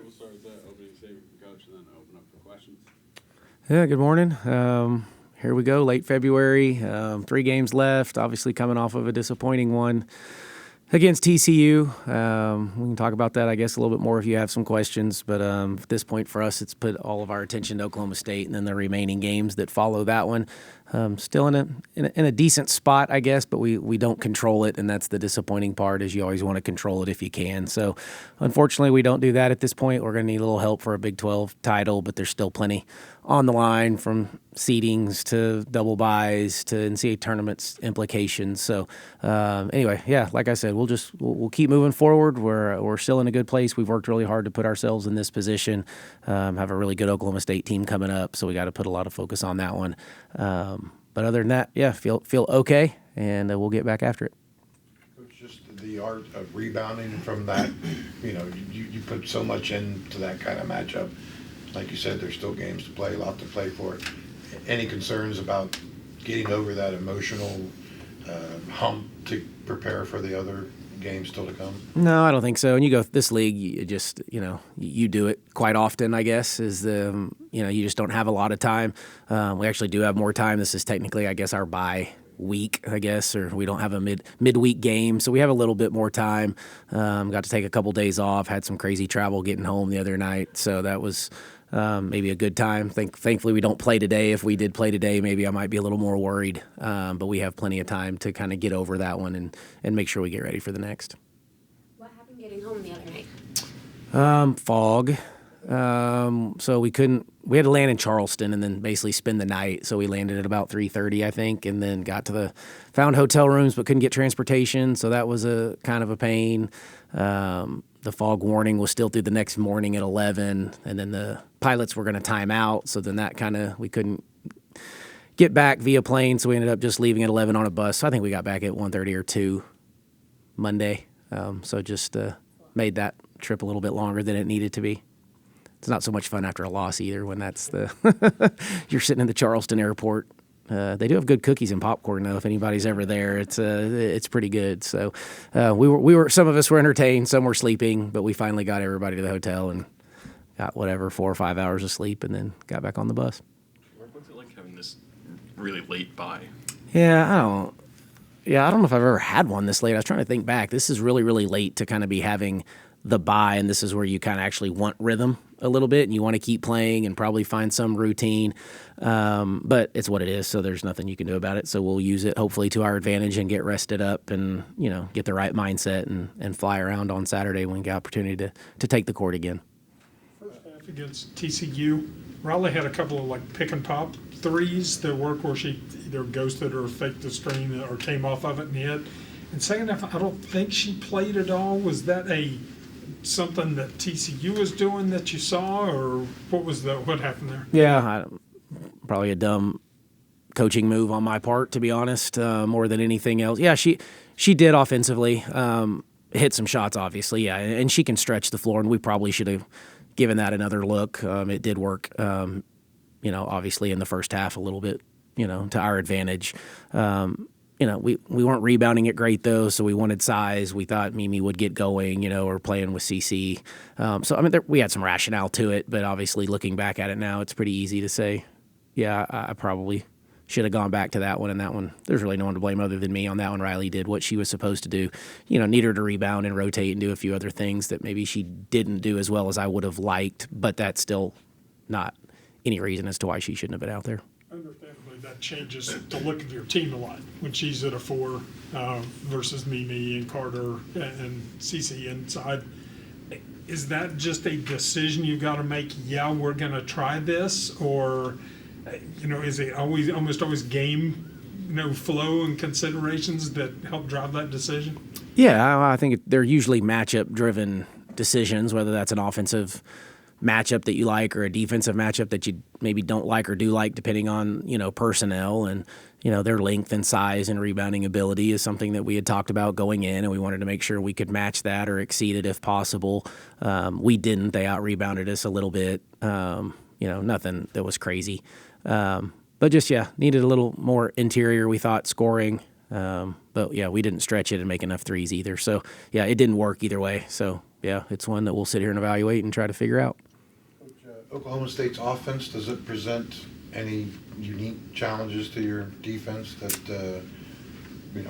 We'll start with that opening statement from Coach and then open up for questions. Yeah, good morning. Here we go, late February, 3 games left, obviously coming off of a disappointing one against TCU. We can talk about that, I guess, a little bit more if you have some questions. But at this point for us, it's put all of our attention to Oklahoma State and then the remaining games that follow that one. Still in a decent spot, I guess, but we don't control it, and that's the disappointing part is you always want to control it if you can. So unfortunately, we don't do that at this point. We're going to need a little help for a Big 12 title, but there's still plenty on the line from seedings to double buys to NCAA tournaments implications. So anyway, yeah, like I said, we'll keep moving forward. We're still in a good place. We've worked really hard to put ourselves in this position. Have a really good Oklahoma State team coming up, so we got to put a lot of focus on that one. But other than that, yeah, feel okay, and we'll get back after it. Coach, just the art of rebounding from that, you put so much into that kind of matchup. Like you said, there's still games to play, a lot to play for. Any concerns about getting over that emotional hump to prepare for the other games still to come? No, I don't think so. And you go this league, you just you do it quite often. I guess is the you just don't have a lot of time. We actually do have more time. This is technically, I guess, our bye week, I guess, or we don't have a midweek game, so we have a little bit more time. Got to take a couple days off. Had some crazy travel getting home the other night, so that was maybe a good time. Thankfully, we don't play today. If we did play today, maybe I might be a little more worried. But we have plenty of time to kind of get over that one and make sure we get ready for the next. What happened getting home the other night? Fog. So we had to land in Charleston and then basically spend the night. So we landed at about 3:30, I think, and then found hotel rooms but couldn't get transportation. So that was a kind of a pain. The fog warning was still through the next morning at 11, and then the pilots were going to time out. So then we couldn't get back via plane. So we ended up just leaving at 11 on a bus. So I think we got back at 1:30 or 2 Monday. So just made that trip a little bit longer than it needed to be. It's not so much fun after a loss either when that's you're sitting in the Charleston airport. They do have good cookies and popcorn though. If anybody's ever there, it's pretty good. So some of us were entertained, some were sleeping, but we finally got everybody to the hotel and got 4 or 5 hours of sleep, and then got back on the bus. What's it like having this really late bye? Yeah, I don't know if I've ever had one this late. I was trying to think back. This is really, really late to kind of be having the bye, and this is where you kind of actually want rhythm a little bit, and you want to keep playing and probably find some routine. But it's what it is, so there's nothing you can do about it. So we'll use it hopefully to our advantage and get rested up and get the right mindset and fly around on Saturday when we get opportunity to take the court again. First half against TCU, Riley had a couple of pick and pop threes that work where she either ghosted or faked the screen or came off of it and hit. And second half, I don't think she played at all. Was that something that TCU was doing that you saw, or what happened there? Yeah, probably a dumb coaching move on my part, to be honest, more than anything else. Yeah, she did offensively, hit some shots, obviously, yeah, and she can stretch the floor, and we probably should have given that another look. It did work, obviously in the first half a little bit, to our advantage. We weren't rebounding it great, though, so we wanted size. We thought Mimi would get going, or playing with CC. We had some rationale to it, but obviously looking back at it now, it's pretty easy to say, yeah, I probably should have gone back to that one. And that one, there's really no one to blame other than me on that one. Riley did what she was supposed to do. Need her to rebound and rotate and do a few other things that maybe she didn't do as well as I would have liked, but that's still not any reason as to why she shouldn't have been out there. Understandably, that changes the look of your team a lot when she's at a 4 versus Mimi and Carter and Cece inside. Is that just a decision you've got to make? Yeah, we're going to try this, or is it almost always game, flow and considerations that help drive that decision? Yeah, I think they're usually matchup-driven decisions, whether that's an offensive matchup that you like or a defensive matchup that you maybe don't like or do like, depending on personnel and their length and size and rebounding ability is something that we had talked about going in, and we wanted to make sure we could match that or exceed it if possible. We didn't. They out-rebounded us a little bit. Nothing that was crazy. But just, needed a little more interior, we thought, scoring. But, we didn't stretch it and make enough threes either. So, it didn't work either way. So yeah, it's one that we'll sit here and evaluate and try to figure out. Oklahoma State's offense, does it present any unique challenges to your defense that,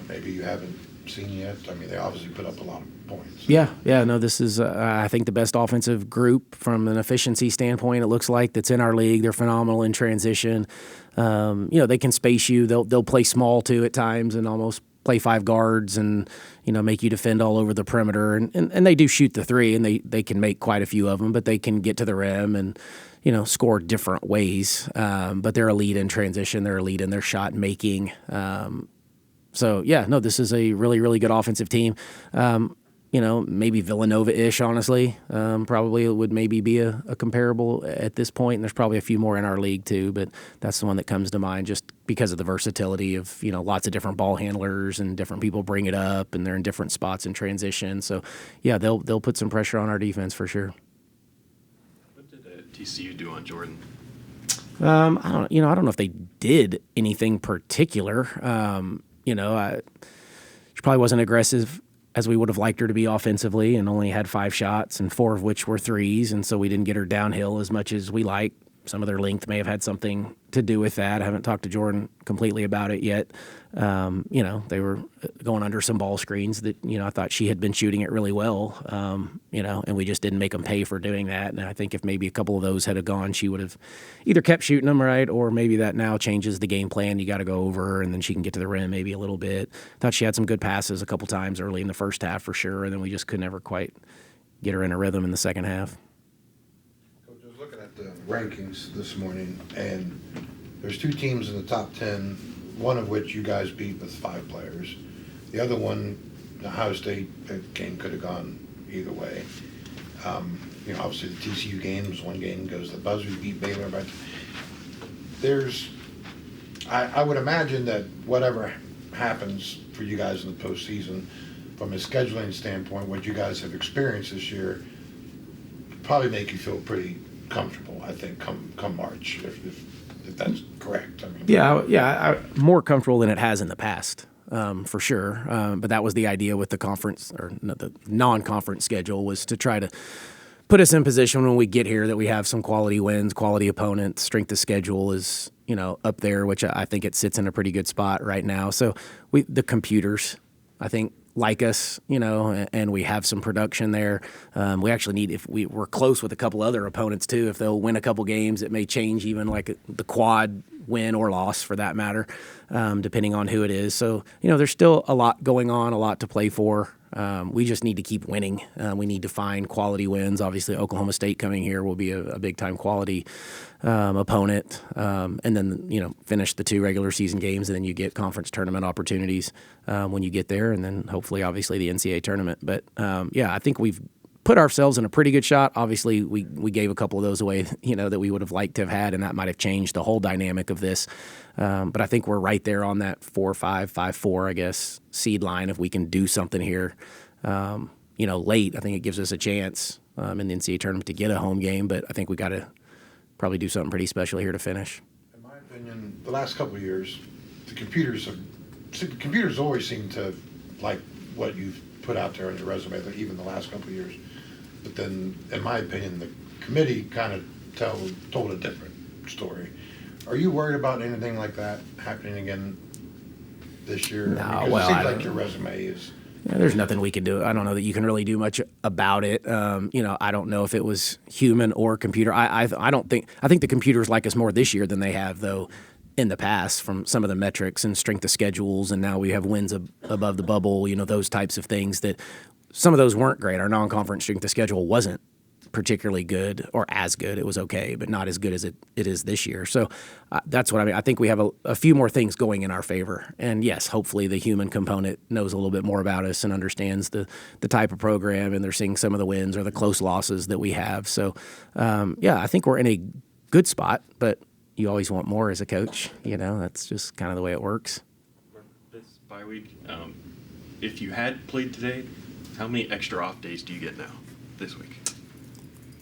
maybe you haven't seen yet? I mean, they obviously put up a lot of points. Yeah, no, this is, I think, the best offensive group from an efficiency standpoint, it looks like, that's in our league. They're phenomenal in transition. They can space you. They'll play small, too, at times and almost play 5 guards and, make you defend all over the perimeter. And they do shoot the three, and they can make quite a few of them, but they can get to the rim and, score different ways. But they're elite in transition. They're elite in their shot making. So, yeah, no, this is a really, really good offensive team. Maybe Villanova-ish, honestly. Probably it would maybe be a comparable at this point. And there's probably a few more in our league, too. But that's the one that comes to mind just because of the versatility of, lots of different ball handlers and different people bring it up, and they're in different spots in transition. So, yeah, they'll put some pressure on our defense for sure. What did TCU do on Jordan? I don't know if they did anything particular. She probably wasn't aggressive as we would have liked her to be offensively, and only had 5 shots, and 4 of which were threes, and so we didn't get her downhill as much as we like. Some of their length may have had something to do with that. I haven't talked to Jordan completely about it yet. They were going under some ball screens that, I thought she had been shooting it really well, and we just didn't make them pay for doing that. And I think if maybe a couple of those had gone, she would have either kept shooting them, right, or maybe that now changes the game plan. You got to go over her, and then she can get to the rim maybe a little bit. Thought she had some good passes a couple times early in the first half for sure, and then we just could never quite get her in a rhythm in the second half. Looking at the rankings this morning, and there's 2 teams in the top 10, one of which you guys beat with 5 players. The other one, Ohio State, that game could have gone either way. Obviously the TCU games, one game goes to the buzzer, you beat Baylor, but I would imagine that whatever happens for you guys in the postseason, from a scheduling standpoint, what you guys have experienced this year, probably make you feel pretty comfortable, I think, come March, if that's correct. I mean, Yeah, more comfortable than it has in the past, for sure. But that was the idea with the conference, or the non-conference schedule, was to try to put us in position when we get here that we have some quality wins, quality opponents. Strength of schedule is, up there, which I think it sits in a pretty good spot right now. So the computers, I think, like us, and we have some production there. We actually need, if we're close with a couple other opponents too, if they'll win a couple games, it may change even like the quad win or loss for that matter, depending on who it is. So, there's still a lot going on, a lot to play for. We just need to keep winning. We need to find quality wins. Obviously, Oklahoma State coming here will be a big-time quality opponent. And then, finish the 2 regular season games, and then you get conference tournament opportunities when you get there, and then hopefully, obviously, the NCAA tournament. But, I think we've put ourselves in a pretty good shot. Obviously, we gave a couple of those away, that we would have liked to have had, and that might have changed the whole dynamic of this. But I think we're right there on that 4-5, 5-4, I guess, seed line. If we can do something here, late, I think it gives us a chance in the NCAA tournament to get a home game. But I think we got to probably do something pretty special here to finish. in my opinion, the last couple of years, the computers always seem to like what you've put out there on your resume, even the last couple of years. But then, in my opinion, the committee kind of told a different story. Are you worried about anything like that happening again this year? No, Because well, it I seems like don't- your resume is. Yeah, there's nothing we can do. I don't know that you can really do much about it. I don't know if it was human or computer. I think the computers like us more this year than they have, though, in the past, from some of the metrics and strength of schedules, and now we have wins above the bubble, those types of things that some of those weren't great. Our non-conference strength of schedule wasn't particularly good, or as good. It was okay, but not as good as it is this year. So that's what I mean. I think we have a few more things going in our favor. And yes, hopefully the human component knows a little bit more about us and understands the type of program, and they're seeing some of the wins or the close losses that we have. So, I think we're in a good spot, but you always want more as a coach. That's just kind of the way it works. This bye week, if you had played today, how many extra off days do you get now this week?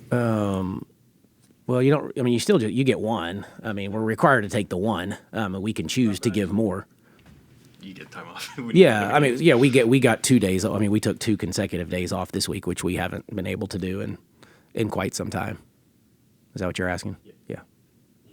Well, you don't. I mean, you get one. I mean, we're required to take the one. And we can choose to give more. you get time off. when Yeah, you I mean, yeah, we got 2 days. I mean, we took 2 consecutive days off this week, which we haven't been able to do in quite some time. Is that what you're asking? Yeah.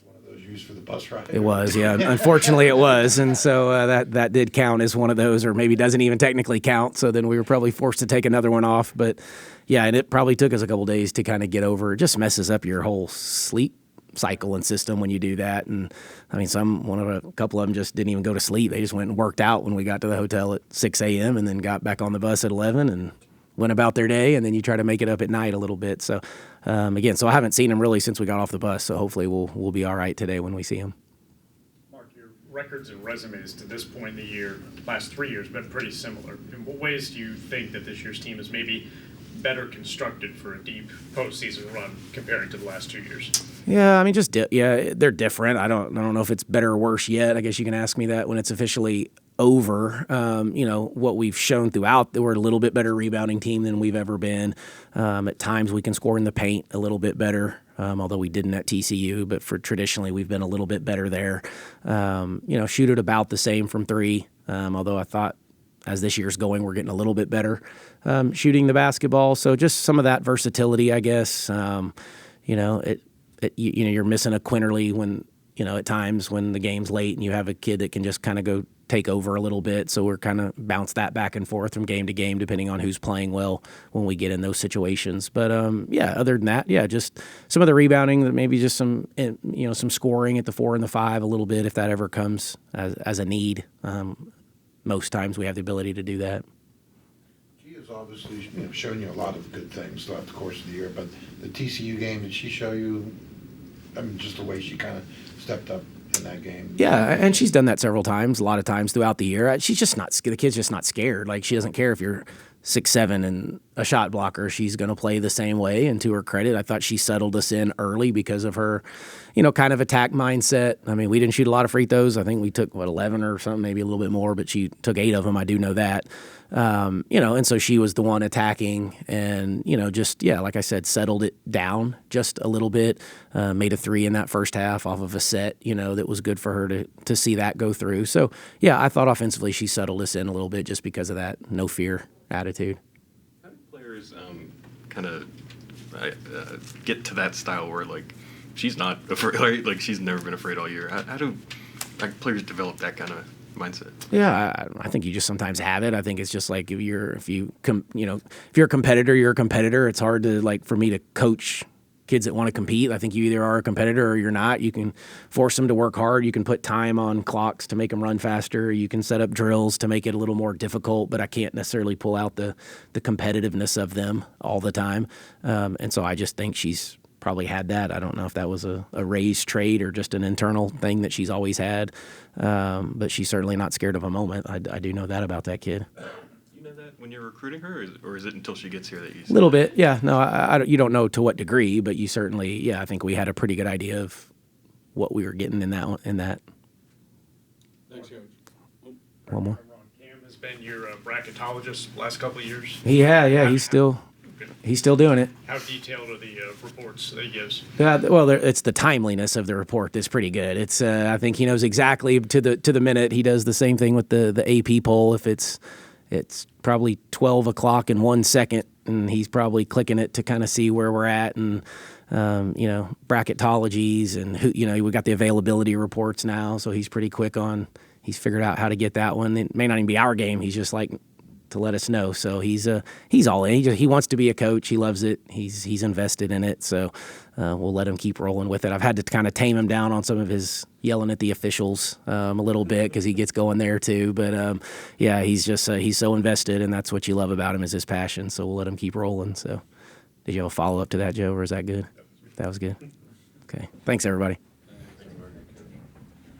One of those used for the bus ride. It was, yeah. Unfortunately, it was, and so that did count as one of those, or maybe doesn't even technically count. So then we were probably forced to take another one off. But yeah, and it probably took us a couple days to kind of get over. It just messes up your whole sleep cycle and system when you do that. And I mean, a couple of them just didn't even go to sleep. They just went and worked out when we got to the hotel at 6 a.m. and then got back on the bus at 11 and went about their day. And then you try to make it up at night a little bit. So again, so I haven't seen them really since we got off the bus. So hopefully we'll be all right today when we see them. Mark, your records and resumes to this point in the year, last 3 years, have been pretty similar. In what ways do you think that this year's team is maybe better constructed for a deep postseason run comparing to the last 2 years? Yeah, I mean, they're different. I don't know if it's better or worse yet. I guess you can ask me that when it's officially over. What we've shown throughout, that we're a little bit better rebounding team than we've ever been. At times we can score in the paint a little bit better, although we didn't at TCU, but traditionally we've been a little bit better there. Shoot it about the same from three, although I thought as this year's going, we're getting a little bit better shooting the basketball. So just some of that versatility, I guess. You're missing a Quinterly when, at times when the game's late and you have a kid that can just kind of go take over a little bit. So we're kind of bounce that back and forth from game to game, depending on who's playing well when we get in those situations. But other than that, just some of the rebounding, that maybe just some scoring at the 4 and the 5 a little bit if that ever comes as a need. Most times we have the ability to do that. She has obviously shown you a lot of good things throughout the course of the year, but the TCU game, did she show you, just the way she kind of stepped up in that game? Yeah, and she's done that several times, a lot of times throughout the year. She's just the kid's just not scared. Like, she doesn't care if you're 6'7" and a shot blocker. She's going to play the same way, and to her credit, I thought she settled us in early because of her, kind of attack mindset. I mean, we didn't shoot a lot of free throws. I think we took, 11 or something, maybe a little bit more, but she took 8 of them. I do know that. And so she was the one attacking and, like I said, settled it down just a little bit, made a 3 in that first half off of a set, that was good for her to see that go through. So, yeah, I thought offensively she settled us in a little bit just because of that no fear attitude. How do players kind of get to that style where, she's not afraid, right? Like, she's never been afraid all year? How do players develop that kind of mindset? Yeah, I think you just sometimes have it. I think it's just like if you're a competitor, you're a competitor. It's hard to for me to coach kids that want to compete. I think you either are a competitor or you're not. You can force them to work hard. You can put time on clocks to make them run faster. You can set up drills to make it a little more difficult, but I can't necessarily pull out the competitiveness of them all the time. And so I just think she's probably had that. I don't know if that was a raised trait or just an internal thing that she's always had, but she's certainly not scared of a moment. I do know that about that kid. You know that when you're recruiting her, or is it until she gets here that you see a little bit? Yeah, no, you don't know to what degree, but you certainly, I think we had a pretty good idea of what we were getting in that. Thanks, Coach. One more. Cam has been your bracketologist last couple of years. Yeah, he's still doing it. How detailed are the reports that he gives? Yeah, well, it's the timeliness of the report that's pretty good. It's I think he knows exactly to the minute. He does the same thing with the AP poll. If it's probably 12 o'clock in 1 second, and he's probably clicking it to kind of see where we're at, and bracketologies, and we got the availability reports now, so he's pretty quick on. He's figured out how to get that one. It may not even be our game. He's just to let us know. So he's all in. He wants to be a coach. He loves it. He's invested in it. So we'll let him keep rolling with it. I've had to kind of tame him down on some of his yelling at the officials a little bit because he gets going there too. But he's just he's so invested, and that's what you love about him is his passion. So we'll let him keep rolling. So did you have a follow up to that, Joe, or is that good? That was good. Okay. Thanks, everybody.